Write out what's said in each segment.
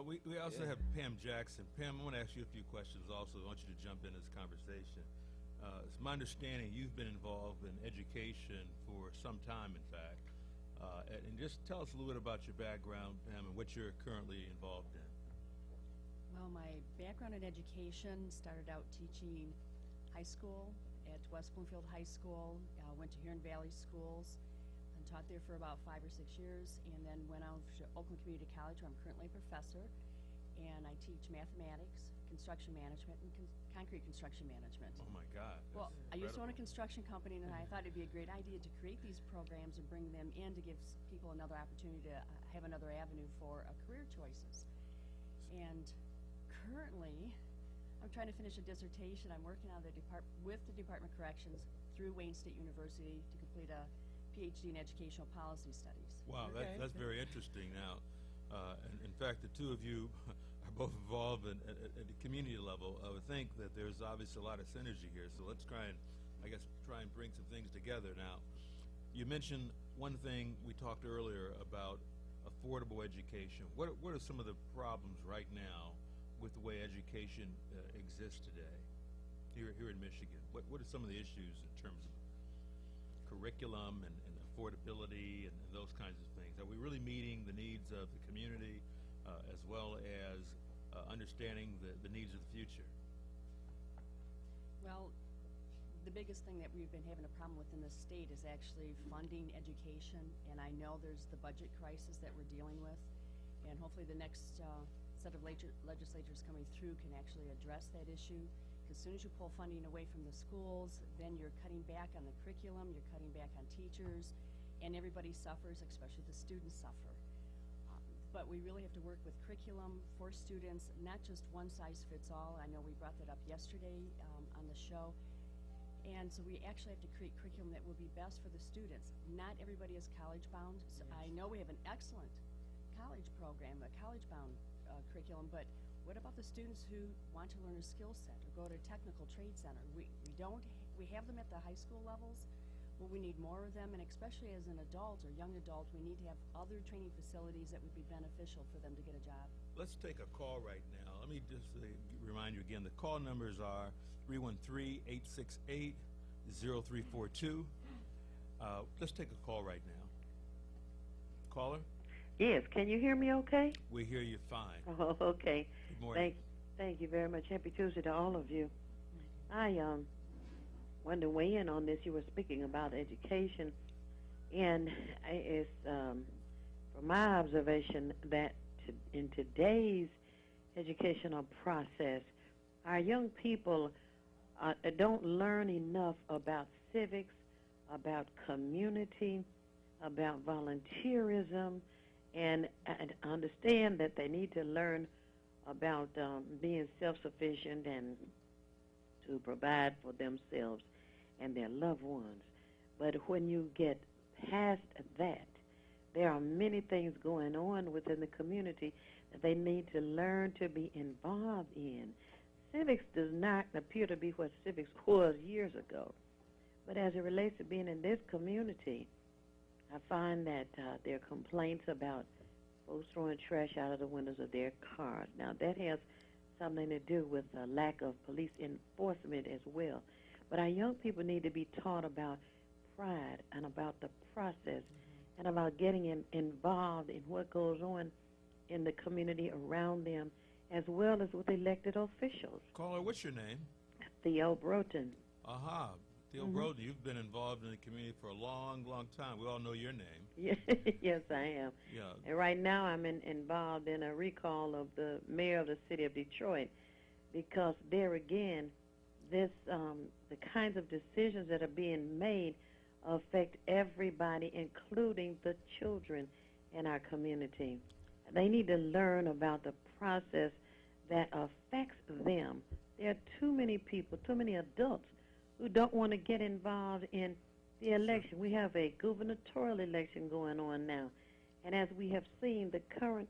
Well, we also have Pam Jackson. Pam, I want to ask you a few questions also. I want you to jump in this conversation. It's my understanding you've been involved in education for some time, in fact. And just tell us a little bit about your background, Pam, and what you're currently involved in. Well, my background in education started out teaching high school at West Bloomfield High School, went to Huron Valley Schools, and taught there for about 5 or 6 years, and then went out to Oakland Community College, where I'm currently a professor, and I teach mathematics, construction management, and concrete construction management. Oh my God. Well, I used to own a incredible. construction company, and I thought it'd be a great idea to create these programs and bring them in to give people another opportunity to have another avenue for career choices. And currently, I'm trying to finish a dissertation. I'm working on with the Department of Corrections through Wayne State University to complete a PhD in educational policy studies. Wow, Okay. that's very interesting. Now, and in fact, the two of you are both involved at the community level. I would think that there's obviously a lot of synergy here. So let's try and, I guess, bring some things together. Now, you mentioned one thing we talked earlier about affordable education. What are some of the problems right now with the way education exists today here in Michigan? What are some of the issues in terms of curriculum and affordability and those kinds of things? Are we really meeting the needs of the community as well as understanding the needs of the future? Well, the biggest thing that we've been having a problem with in the state is actually funding education, and I know there's the budget crisis that we're dealing with, and hopefully the next set of legislatures coming through can actually address that issue. As soon as you pull funding away from the schools, then you're cutting back on the curriculum, you're cutting back on teachers, and everybody suffers, especially the students suffer. But we really have to work with curriculum for students, not just one size fits all. I know we brought that up yesterday on the show. And so we actually have to create curriculum that will be best for the students. Not everybody is college bound. So I know we have an excellent college program, a college bound curriculum, but what about the students who want to learn a skill set or go to a technical trade center? We have them at the high school levels, but we need more of them, and especially as an adult or young adult, we need to have other training facilities that would be beneficial for them to get a job. Let's take a call right now. Let me just remind you again, the call numbers are 313-868-0342. Let's take a call right now. Caller? Yes, can you hear me okay? We hear you fine. Oh, okay. Good morning. Thank you very much. Happy Tuesday to all of you. I wanted to weigh in on this. You were speaking about education, and it's from my observation that in today's educational process, our young people don't learn enough about civics, about community, about volunteerism, and understand that they need to learn about being self-sufficient and to provide for themselves and their loved ones. But when you get past that, there are many things going on within the community that they need to learn to be involved in. Civics does not appear to be what civics was years ago. But as it relates to being in this community, I find that there are complaints about folks throwing trash out of the windows of their cars. Now, that has something to do with a lack of police enforcement as well. But our young people need to be taught about pride and about the process and about getting involved in what goes on in the community around them, as well as with elected officials. Caller, what's your name? Theo Broughton. Aha. Theo Broden, you've been involved in the community for a long, long time. We all know your name. Yes, I am. Yeah. And right now I'm involved in a recall of the mayor of the city of Detroit, because there again, the kinds of decisions that are being made affect everybody, including the children in our community. They need to learn about the process that affects them. There are too many people, too many adults who don't want to get involved in the election. We have a gubernatorial election going on now, and as we have seen, the current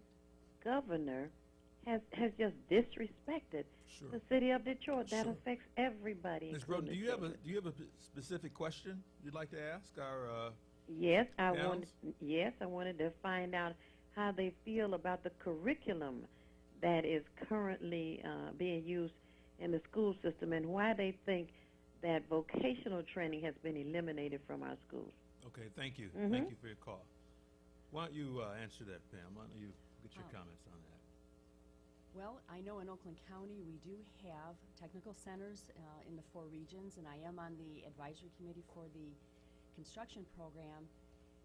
governor has just disrespected the city of Detroit. That affects everybody. Ms. Broden, do you have a specific question you'd like to ask our Yes, panels? I wanted to find out how they feel about the curriculum that is currently being used in the school system and why they think that vocational training has been eliminated from our schools. Okay, thank you. Mhm. Thank you for your call. Why don't you answer that, Pam? Why don't you get your comments on that? Well, I know in Oakland County, we do have technical centers in the 4 regions, and I am on the advisory committee for the construction program.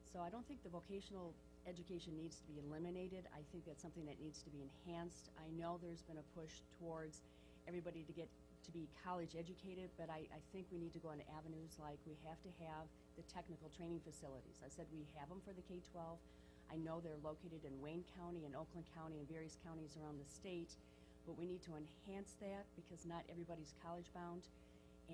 So I don't think the vocational education needs to be eliminated. I think that's something that needs to be enhanced. I know there's been a push towards everybody to get to be college educated, but I think we need to go into avenues like we have to have the technical training facilities. I said we have them for the K-12. I know they're located in Wayne County and Oakland County and various counties around the state, but we need to enhance that because not everybody's college bound.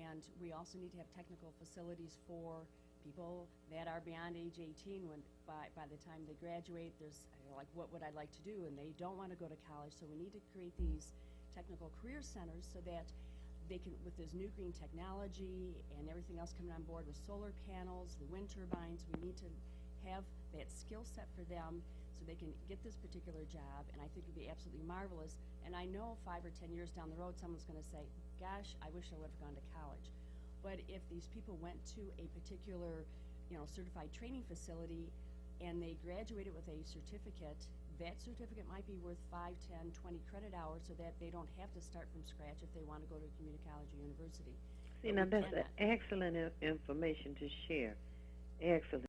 And we also need to have technical facilities for people that are beyond age 18 when by the time they graduate, there's like, what would I like to do? And they don't want to go to college, so we need to create these technical career centers so that they can, with this new green technology and everything else coming on board with solar panels, the wind turbines, we need to have that skill set for them so they can get this particular job, and I think it would be absolutely marvelous. And I know 5 or 10 years down the road, someone's going to say, gosh, I wish I would have gone to college. But if these people went to a particular, certified training facility and they graduated with a certificate, that certificate might be worth 5, 10, 20 credit hours so that they don't have to start from scratch if they want to go to a community college or university. See, now that's excellent information to share. Excellent.